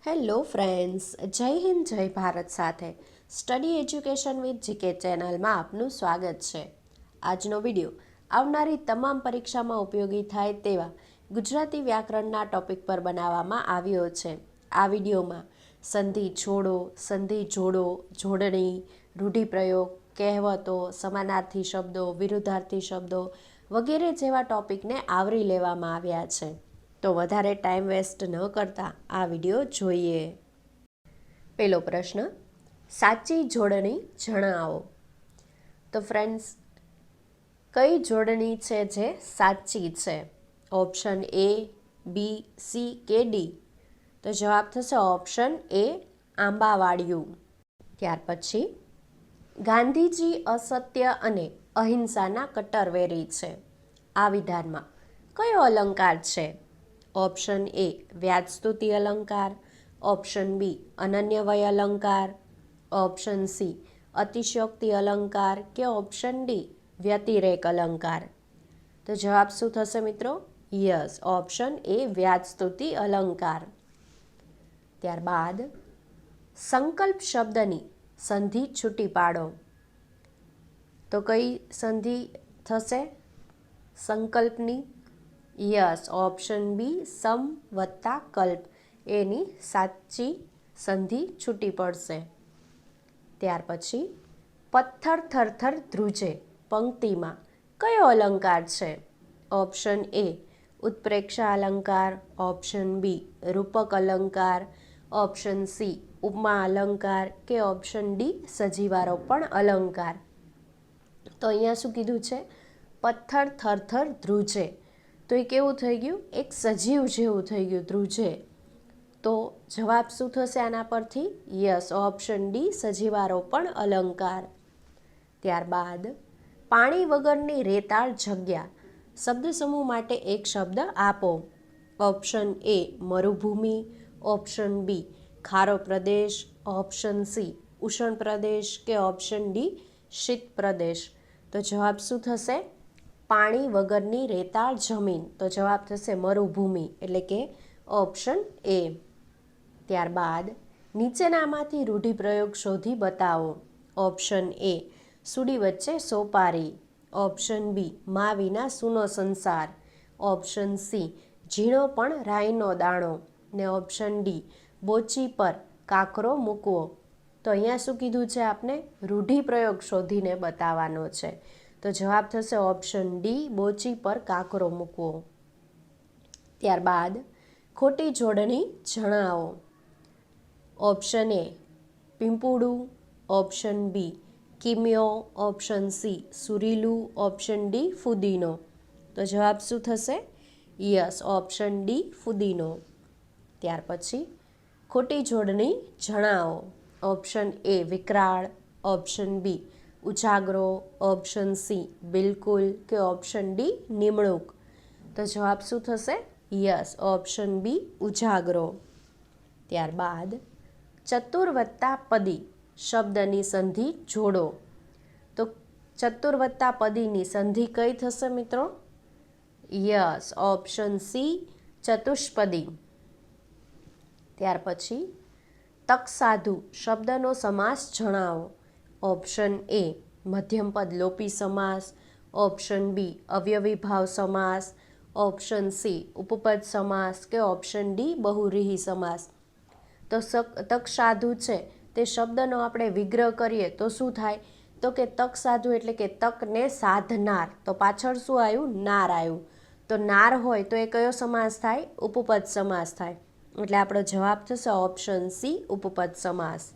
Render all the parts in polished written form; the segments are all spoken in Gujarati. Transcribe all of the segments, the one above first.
હેલો ફ્રેન્ડ્સ, જય હિન્દ જય ભારત સાથે સ્ટડી એજ્યુકેશન વિથ જીકે ચેનલમાં આપનું સ્વાગત છે. આજનો વિડીયો આવનારી તમામ પરીક્ષામાં ઉપયોગી થાય તેવા ગુજરાતી વ્યાકરણના ટોપિક પર બનાવવામાં આવ્યો છે. આ વિડીયોમાં સંધિ છોડો, સંધિ જોડો, જોડણી, રૂઢિપ્રયોગ, કહેવતો, સમાનાર્થી શબ્દો, વિરુદ્ધાર્થી શબ્દો વગેરે જેવા ટોપિકને આવરી લેવામાં આવ્યા છે. તો વધારે ટાઈમ વેસ્ટ ન કરતા આ વિડીયો જોઈએ. પહેલો પ્રશ્ન, સાચી જોડણી જણાવો. તો ફ્રેન્ડ્સ, કઈ જોડણી છે જે સાચી છે? ઓપ્શન એ, બી, સી કે ડી? તો જવાબ થશે ઓપ્શન એ, આંબાવાડિયું. ત્યાર પછી, ગાંધીજી અસત્ય અને અહિંસાના કટ્ટરવેરી છે. આ વિધાનમાં કયો અલંકાર છે? ઓપ્શન એ, વ્યાજસ્તુતિ અલંકાર. ઓપ્શન બી, અનન્યવય અલંકાર. ઓપ્શન સી, અતિશયોક્તિ અલંકાર કે ઓપ્શન ડી, વ્યતિરેક અલંકાર? તો જવાબ શું થશે મિત્રો? યસ, ઓપ્શન એ, વ્યાજસ્તુતિ અલંકાર. ત્યારબાદ, સંકલ્પ શબ્દની સંધિ છૂટી પાડો. તો કઈ સંધિ થશે સંકલ્પની? યસ, ઓપ્શન બી, સમ વત્તા કલ્પ એની સાચી સંધિ છૂટી પડશે. ત્યાર પછી, પથ્થર થરથર ધ્રુજે પંક્તિમાં કયો અલંકાર છે? ઓપ્શન એ, ઉત્પ્રેક્ષા અલંકાર. ઓપ્શન બી, રૂપક અલંકાર. ઓપ્શન સી, ઉપમા અલંકાર કે ઓપ્શન ડી, સજીવારોપણ અલંકાર? તો અહીંયા શું કીધું છે? પથ્થર થરથર ધ્રુજે. તો એ કેવું થઈ ગયું? એક સજીવ જેવું થઈ ગયું, ધ્રુજે. તો જવાબ શું થશે આના પરથી? યસ, ઓપ્શન ડી, સજીવારોપણ અલંકાર. ત્યારબાદ, પાણી વગરની રેતાળ જગ્યા શબ્દ સમૂહ માટે એક શબ્દ આપો. Option A, મરુભૂમિ. Option B, Kharo Pradesh. Option C, ઉષ્ણ પ્રદેશ કે ઓપ્શન ડી, શીત પ્રદેશ? તો જવાબ શું થશે? પાણી વગરની રેતાળ જમીન. તો જવાબ થશે મરુભૂમિ, એટલે કે ઓપ્શન એ. ત્યારબાદ, નીચેનામાંથી રૂઢિપ્રયોગ શોધી બતાવો. ઓપ્શન એ, સુડી વચ્ચે સોપારી. ઓપ્શન બી, મા વિના સૂનો સંસાર. ઓપ્શન સી, ઝીણો પણ રાઈનો દાણો. ને ઓપ્શન ડી, બોચી પર કાકરો મૂકવો. તો અહીંયા શું કીધું છે આપને? રૂઢિપ્રયોગ શોધીને બતાવવાનો છે. તો જવાબ થશે ઓપ્શન ડી, બોચી પર કાકરો મૂકવો. ત્યારબાદ, ખોટી જોડણી જણાવો. ઓપ્શન એ, પીંપુડું. ઓપ્શન બી, કિમ્યો. ઓપ્શન સી, સુરીલું. ઓપ્શન ડી, ફુદીનો? તો જવાબ શું થશે? યસ, ઓપ્શન ડી, ફુદીનો. ત્યાર પછી, ખોટી જોડણી જણાવો. ઓપ્શન એ, વિકરાળ. ઓપ્શન બી, ઉજાગરો. ઓપ્શન સી, બિલકુલ કે ઓપ્શન ડી, નિમણૂક? તો જવાબ શું થશે? યસ, ઓપ્શન બી, ઉજાગરો. ત્યારબાદ, ચતુર વત્તા પદી શબ્દની સંધિ જોડો. તો ચતુર વત્તા પદીની સંધિ કઈ થશે મિત્રો? યસ, ઓપ્શન સી, ચતુષ્પદી. ત્યાર પછી, તકસાધુ શબ્દનો સમાસ જણાવો. ઓપ્શન એ, મધ્યમપદ લોપી સમાસ. ઓપ્શન બી, અવ્યવીભાવ સમાસ. ઓપ્શન સી, ઉપપદ સમાસ કે ઓપ્શન ડી, બહુવ્રીહી સમાસ? તો તકસાધુ છે તે શબ્દનો આપણે વિગ્રહ કરીએ તો શું થાય? તો કે તકસાધુ એટલે કે તકને સાધનાર. તો પાછળ શું આવ્યું? નાર આવ્યું. તો નાર હોય તો એ કયો સમાસ થાય? ઉપપદ સમાસ થાય. એટલે આપણો જવાબ થશે ઓપ્શન સી, ઉપપદ સમાસ.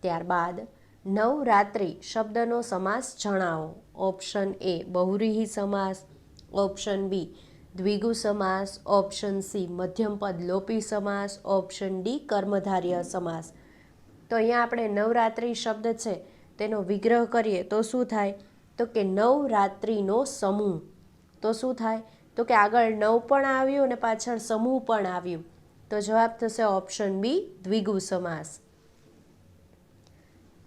ત્યારબાદ, નવરાત્રિ શબ્દનો સમાસ જણાવો. ઓપ્શન એ, બહુવ્રીહી સમાસ. ઓપ્શન બી, દ્વિગુ સમાસ. ઓપ્શન સી, મધ્યમપદ લોપી સમાસ. ઓપ્શન ડી, કર્મધારય સમાસ? તો અહીંયા આપણે નવરાત્રિ શબ્દ છે તેનો વિગ્રહ કરીએ તો શું થાય? તો કે નવરાત્રિનો સમૂહ. તો શું થાય? તો કે આગળ નવ પણ આવ્યું અને પાછળ સમૂહ પણ આવ્યું. તો જવાબ થશે ઓપ્શન બી, દ્વિગુ સમાસ.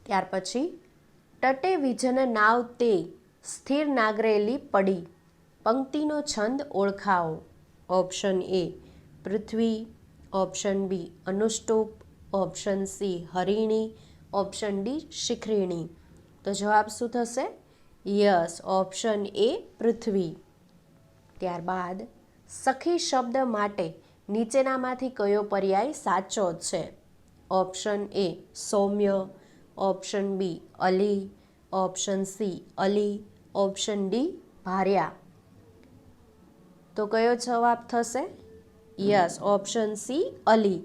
ત્યાર પછી, તટે વિજન નાવ તે સ્થિર નાગરેલી પડી પંક્તિનો છંદ ઓળખાવો. ઓપ્શન એ, પૃથ્વી. ઓપ્શન બી અનુષ્ટુપ, ઓપ્શન સી હરિણી, ઓપ્શન ડી શિખરીણી. તો જવાબ શું થશે? યસ, ઓપ્શન એ પૃથ્વી. ત્યારબાદ સખી શબ્દ માટે નીચેનામાંથી કયો પર્યાય સાચો છે? ઓપ્શન એ સૌમ્ય, ઓપ્શન બી અલી, ઓપ્શન સી અલી, ઓપ્શન ડી ભાર્યા. તો કયો જવાબ થશે? યસ, ઓપ્શન સી અલી.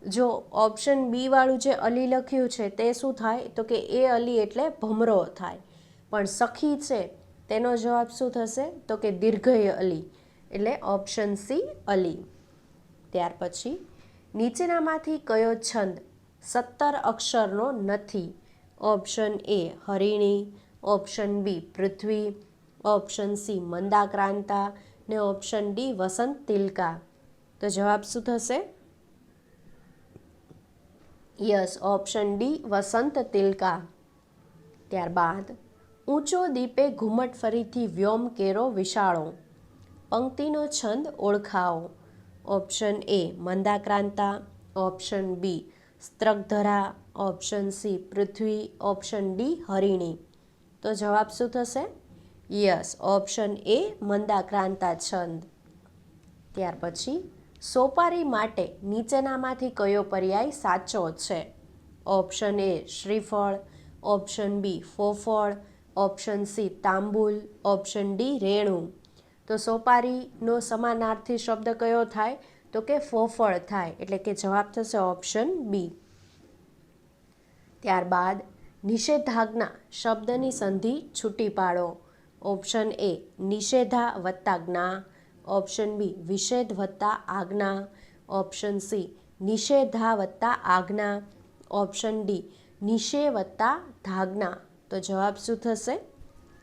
જો ઓપ્શન બી વાળું જે અલી લખ્યું છે તે શું થાય? તો કે એ અલી એટલે ભમરો થાય. પણ સખી છે તેનો જવાબ શું થશે? તો કે દીર્ઘય અલી, એટલે ઓપ્શન સી અલી. ત્યાર પછી નીચેનામાંથી કયો છંદ 17 અક્ષરનો નથી? ઓપ્શન એ હરિણી, ઓપ્શન બી પૃથ્વી, ઓપ્શન સી મંદાક્રાંતા ને ઓપ્શન ડી વસંત તિલકા. તો જવાબ શું થશે? યસ, ઓપ્શન ડી વસંત તિલકા. ત્યારબાદ ઊંચો દીપે ઘુમટ ફરીથી વ્યોમ કેરો વિશાળો. પંક્તિનો છંદ ઓળખાવો. ઓપ્શન એ મંદાક્રાંતા, ઓપ્શન બી સ્ત્રગધરા, ઓપ્શન સી પૃથ્વી, ઓપ્શન ડી હરિણી. તો જવાબ શું થશે? યસ, ઓપ્શન એ મંદાક્રાંતા છંદ. ત્યાર પછી સોપારી માટે નીચેનામાંથી કયો પર્યાય સાચો છે? ઓપ્શન એ શ્રીફળ, ઓપ્શન બી ફોફળ, ઓપ્શન સી તાંબુલ, ઓપ્શન ડી રેણુ. તો સોપારીનો સમાનાર્થી શબ્દ કયો થાય? તો કે ફોફળ થાય, એટલે કે જવાબ થશે ઓપ્શન બી. ત્યારબાદ નિષેધાજ્ઞા શબ્દની સંધિ છૂટી પાડો. ઓપ્શન એ નિષેધા વત્તા જ્ઞા, ઓપ્શન બી વિષેધ વત્તા આજ્ઞા, ઓપ્શન સી નિષેધા વત્તા આજ્ઞા, ઓપ્શન ડી નિષે વત્તા ધાજ્ઞા. તો જવાબ શું થશે?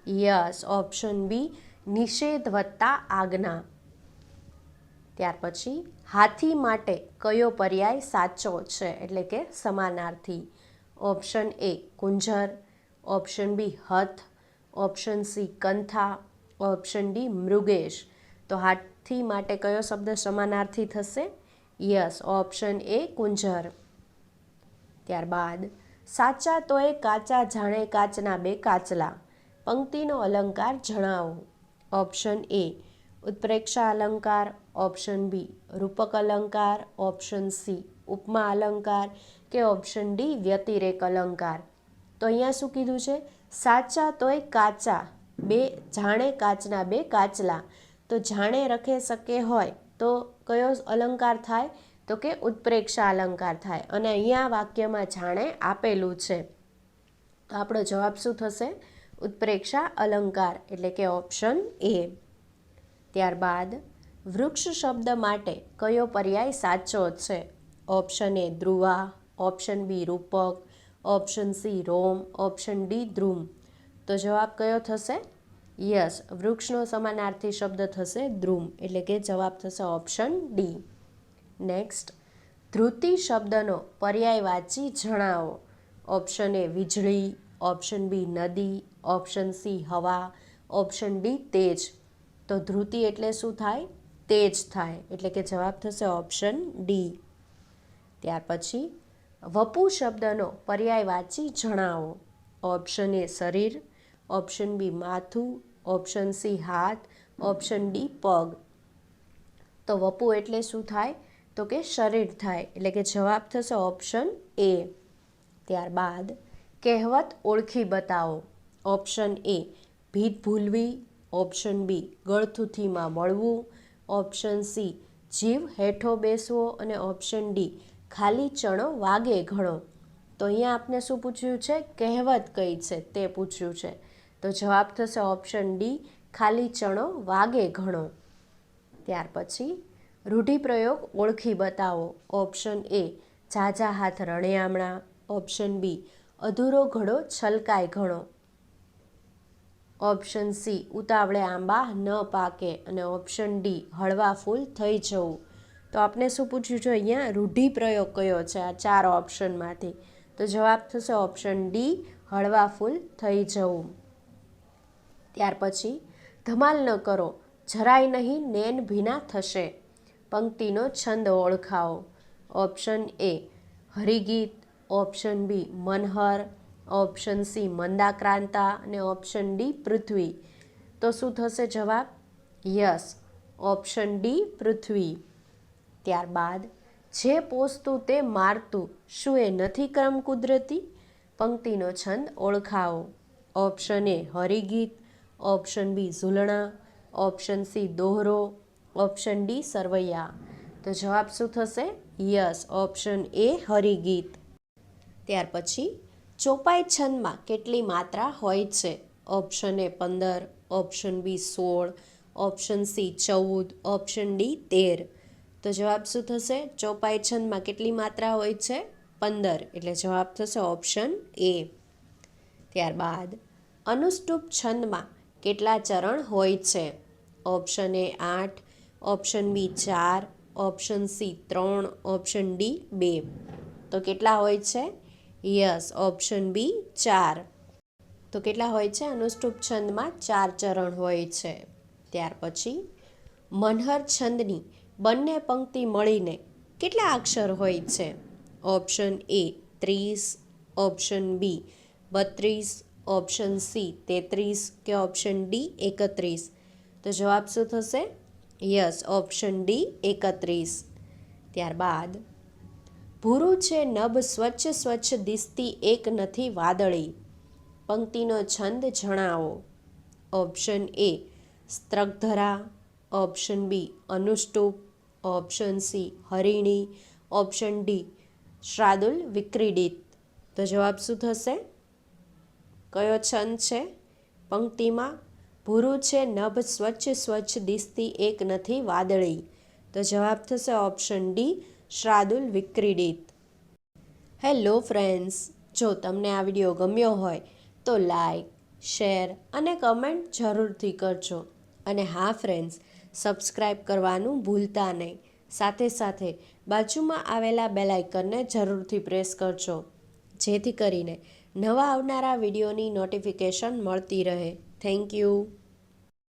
યસ, ઓપ્શન બી નિષેધ વત્તા આજ્ઞા. ત્યાર પછી હાથી માટે કયો પર્યાય સાચો છે, એટલે કે સમાનાર્થી? ઓપ્શન એ કુંજર, ઓપ્શન બી હથ, ઓપ્શન સી કંથા, ઓપ્શન ડી મૃગેશ. તો હાથી માટે કયો શબ્દ સમાનાર્થી થશે? યસ, ઓપ્શન એ કુંજર. ત્યારબાદ સાચા તોય કાચા જાણે કાચના બે કાચલા. પંક્તિનો અલંકાર જણાવો. ઓપ્શન એ ઉત્પ્રેક્ષા અલંકાર, ઓપ્શન બી રૂપક અલંકાર, ઓપ્શન સી ઉપમા અલંકાર કે ઓપ્શન ડી વ્યતિરેક અલંકાર. તો અહીંયા શું કીધું છે? સાચા તોય કાચા બે જાણે કાચના બે કાચલા. તો જાણે રખે શકે હોય તો કયો અલંકાર થાય? તો કે ઉત્પ્રેક્ષા અલંકાર થાય. અને અહીંયા વાક્યમાં જાણે આપેલું છે, તો આપણો જવાબ શું થશે? ઉત્પ્રેક્ષા અલંકાર, એટલે કે ઓપ્શન એ. ત્યારબાદ વૃક્ષ શબ્દ માટે કયો પર્યાય સાચો છે? ઓપ્શન એ ધ્રુવા, ઓપ્શન બી રૂપક, ઓપ્શન સી રોમ, ઓપ્શન ડી દ્રુમ. તો જવાબ કયો થશે? યસ, વૃક્ષનો સમાનાર્થી શબ્દ થશે દ્રુમ, એટલે કે જવાબ થશે ઓપ્શન ડી. નેક્સ્ટ, ધ્રુતિ શબ્દનો પર્યાયવાચી જણાવો. ઓપ્શન એ વીજળી, ઓપ્શન બી નદી, ઓપ્શન સી હવા, ઓપ્શન ડી તેજ. તો ધ્રુતિ એટલે શું થાય? તેજ થાય, એટલે કે જવાબ થશે ઓપ્શન ડી. ત્યાર પછી વપુ શબ્દનો પર્યાયવાચી જણાવો. ઓપ્શન એ શરીર, ઓપ્શન બી માથું, ઓપ્શન સી હાથ, ઓપ્શન ડી પગ. તો વપુ એટલે શું થાય? તો કે શરીર થાય, એટલે કે જવાબ થશે ઓપ્શન એ. ત્યારબાદ કહેવત ઓળખી બતાવો. ઓપ્શન એ ભીત ભૂલવી, ઓપ્શન બી ગળથુથીમાં મળવું, ઓપ્શન સી જીવ હેઠો બેસવો અને ઓપ્શન ડી ખાલી ચણો વાગે ઘણો. તો અહીંયા આપને શું પૂછ્યું છે? કહેવત કઈ છે તે પૂછ્યું છે. તો જવાબ થશે ઓપ્શન ડી ખાલી ચણો વાગે ઘણો. ત્યાર પછી રૂઢિપ્રયોગ ઓળખી બતાવો. ઓપ્શન એ ઝાઝા હાથ રણિયામણા, ઓપ્શન બી અધૂરો ઘડો છલકાય ઘણો, ઓપ્શન સી ઉતાવળે આંબા ન પાકે અને ઓપ્શન ડી હળવા ફૂલ થઈ જવું. તો આપને શું પૂછ્યું છે અહીંયા? રૂઢિપ્રયોગ કયો છે આ ચાર ઓપ્શનમાંથી? તો જવાબ થશે ઓપ્શન ડી હળવા ફૂલ થઈ જવું. ત્યાર પછી ધમાલ ન કરો જરાય નહીં નેન ભીના થશે. પંક્તિનો છંદ ઓળખાવો. ઓપ્શન એ હરિગીત, ઓપ્શન બી મનહર, ઓપ્શન સી મંદાક્રાંતા અને ઓપ્શન ડી પૃથ્વી. તો શું થશે જવાબ? યસ, ઓપ્શન ડી પૃથ્વી. ત્યારબાદ જે પોસતું તે મારતું, શું એ નથી ક્રમ કુદરતી? પંક્તિનો છંદ ઓળખાવો. ઓપ્શન એ હરિગીત, ઓપ્શન બી ઝૂલણા, ઓપ્શન સી દોહરો, ઓપ્શન ડી સરવૈયા. તો જવાબ શું થશે? યસ, ઓપ્શન એ હરિગીત. ત્યાર પછી ચોપાઈ છંદમાં કેટલી માત્રા હોય છે? Option A 15, option B 16, option C 14, option D 13. તો જવાબ શું થશે? ચોપાઈ છંદમાં કેટલી માત્રા હોય છે? 15, એટલે જવાબ થશે ઓપ્શન એ. ત્યારબાદ અનુષ્ટુપ છંદમાં કેટલા ચરણ હોય છે? Option A 8, option B 4, option C 3, option D 2. તો કેટલા હોય છે? Yes, option B 4. તો કેટલા હોય છે? અનુષ્ટુપ છંદમાં 4 ચરણ હોય છે. ત્યાર પછી મનહર છંદની બંને પંક્તિ મળીને કેટલા અક્ષર હોય છે? Option A 30, option B 32, option C 33 કે ઓપ્શન ડી 31. તો જવાબ શું થશે? Yes, option D 31. ત્યારબાદ ભૂરું છે નભ સ્વચ્છ સ્વચ્છ દિસતી એક નથી વાદળી. પંક્તિનો છંદ જણાવો. ઓપ્શન એ સ્ત્રગધરા, ઓપ્શન બી અનુષ્ટુપ, ઓપ્શન સી હરિણી, ઓપ્શન ડી શ્રાદુલ વિક્રીડિત. તો જવાબ શું થશે? કયો છંદ છે? પંક્તિમાં ભૂરું છે નભ સ્વચ્છ સ્વચ્છ દિસતી એક નથી વાદળી. તો જવાબ થશે ઓપ્શન ડી શ્રાદુલ વિક્રીડિત. હેલો ફ્રેન્ડ્સ, જો તમને આ વિડીયો ગમ્યો હોય તો લાઈક, શેર અને કમેન્ટ જરૂરથી કરજો. અને હા ફ્રેન્ડ્સ, સબસ્ક્રાઈબ કરવાનું ભૂલતા નહીં. સાથે સાથે બાજુમાં આવેલા બેલ આઇકનને જરૂરથી પ્રેસ કરજો, જેથી કરીને નવા આવનારા વિડીયોની નોટિફિકેશન મળતી રહે. Thank you.